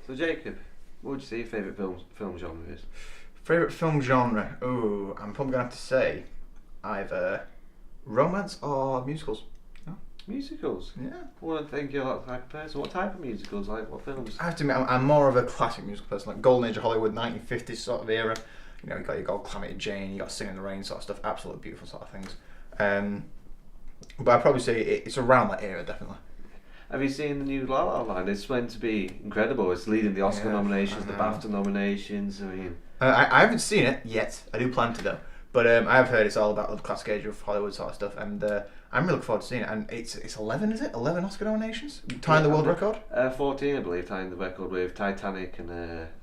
So Jacob, what would you say your favourite film genre is? Favourite film genre? Ooh, I'm probably going to have to say either romance or musicals. Musicals? Yeah. Well, I think you're that type of person. What type of musicals? Like, what films? I have to admit, I'm more of a classic musical person, like Golden Age of Hollywood, 1950s sort of era. You know, you got your Gold Calamity Jane, you got Singing in the Rain sort of stuff, absolutely beautiful sort of things. But I'd probably say it's around that era, definitely. Have you seen the new La La Land? It's meant to be incredible. It's leading the Oscar nominations, the BAFTA nominations. I mean, I haven't seen it yet. I do plan to though. But I've heard it's all about the classic age of Hollywood sort of stuff, and I'm really looking forward to seeing it. And it's 11, is it? 11 Oscar nominations, tying the world record. 14, I believe, tying the record with Titanic and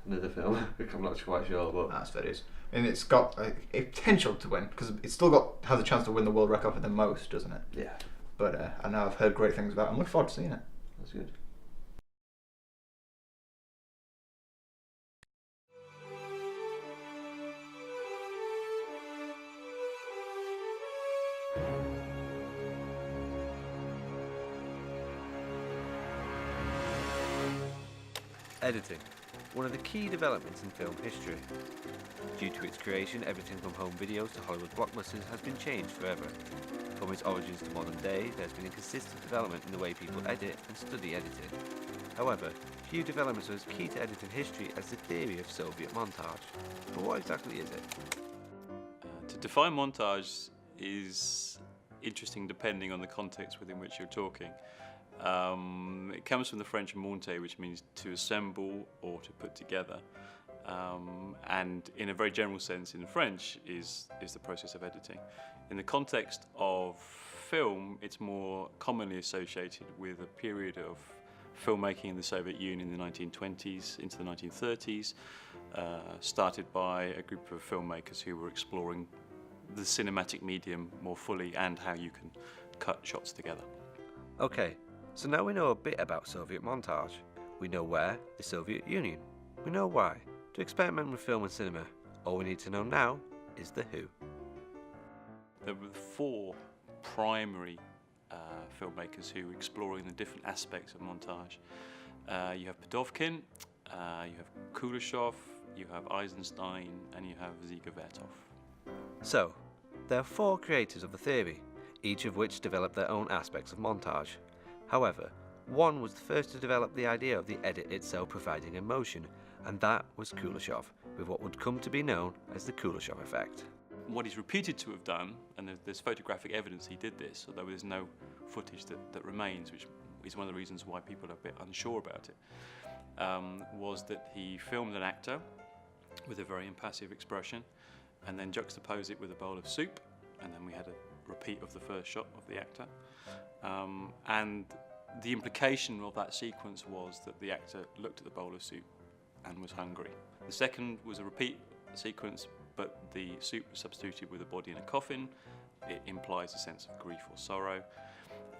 another film. I'm not quite sure, but that's what it is. And it's got a potential to win because it's still has a chance to win the world record for the most, doesn't it? Yeah. But I know I've heard great things about it. I'm looking forward to seeing it. That's good. Editing, one of the key developments in film history. Due to its creation, everything from home videos to Hollywood blockbusters has been changed forever. From its origins to modern day, there's been a consistent development in the way people edit and study editing. However, few developments are as key to editing history as the theory of Soviet montage. But what exactly is it? To define montage is interesting depending on the context within which you're talking. It comes from the French monter, which means to assemble or to put together. And in a very general sense in French is the process of editing. In the context of film, it's more commonly associated with a period of filmmaking in the Soviet Union in the 1920s into the 1930s, started by a group of filmmakers who were exploring the cinematic medium more fully and how you can cut shots together. Okay, so now we know a bit about Soviet montage. We know where, the Soviet Union. We know why. To experiment with film and cinema, all we need to know now is the who. There were 4 primary filmmakers who were exploring the different aspects of montage. You have Podovkin, you have Kuleshov, you have Eisenstein, and you have Ziga-Vertov. So, there are 4 creators of the theory, each of which developed their own aspects of montage. However, one was the first to develop the idea of the edit itself providing emotion, and that was Kuleshov, with what would come to be known as the Kuleshov effect. What he's reputed to have done, and there's photographic evidence he did this, although there's no footage that remains, which is one of the reasons why people are a bit unsure about it, was that he filmed an actor with a very impassive expression and then juxtaposed it with a bowl of soup, and then we had a repeat of the first shot of the actor. And the implication of that sequence was that the actor looked at the bowl of soup and was hungry. The second was a repeat sequence, but the soup was substituted with a body in a coffin. It implies a sense of grief or sorrow.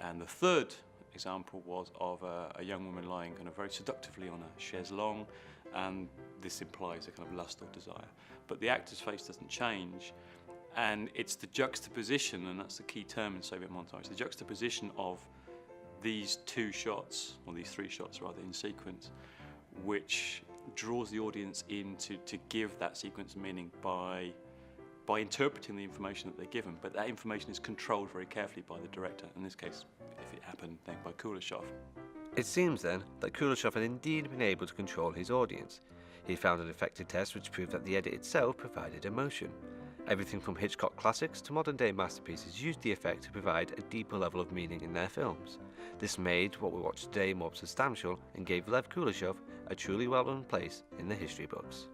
And the third example was of a young woman lying kind of very seductively on a chaise longue, and this implies a kind of lust or desire. But the actor's face doesn't change, and it's the juxtaposition, and that's the key term in Soviet montage, the juxtaposition of these 2 shots, or these 3 shots rather, in sequence, which draws the audience in to give that sequence meaning by interpreting the information that they're given. But that information is controlled very carefully by the director, in this case, if it happened, then by Kuleshov. It seems then that Kuleshov had indeed been able to control his audience. He found an effective test which proved that the edit itself provided emotion. Everything from Hitchcock classics to modern day masterpieces used the effect to provide a deeper level of meaning in their films. This made what we watch today more substantial and gave Lev Kuleshov a truly well-known place in the history books.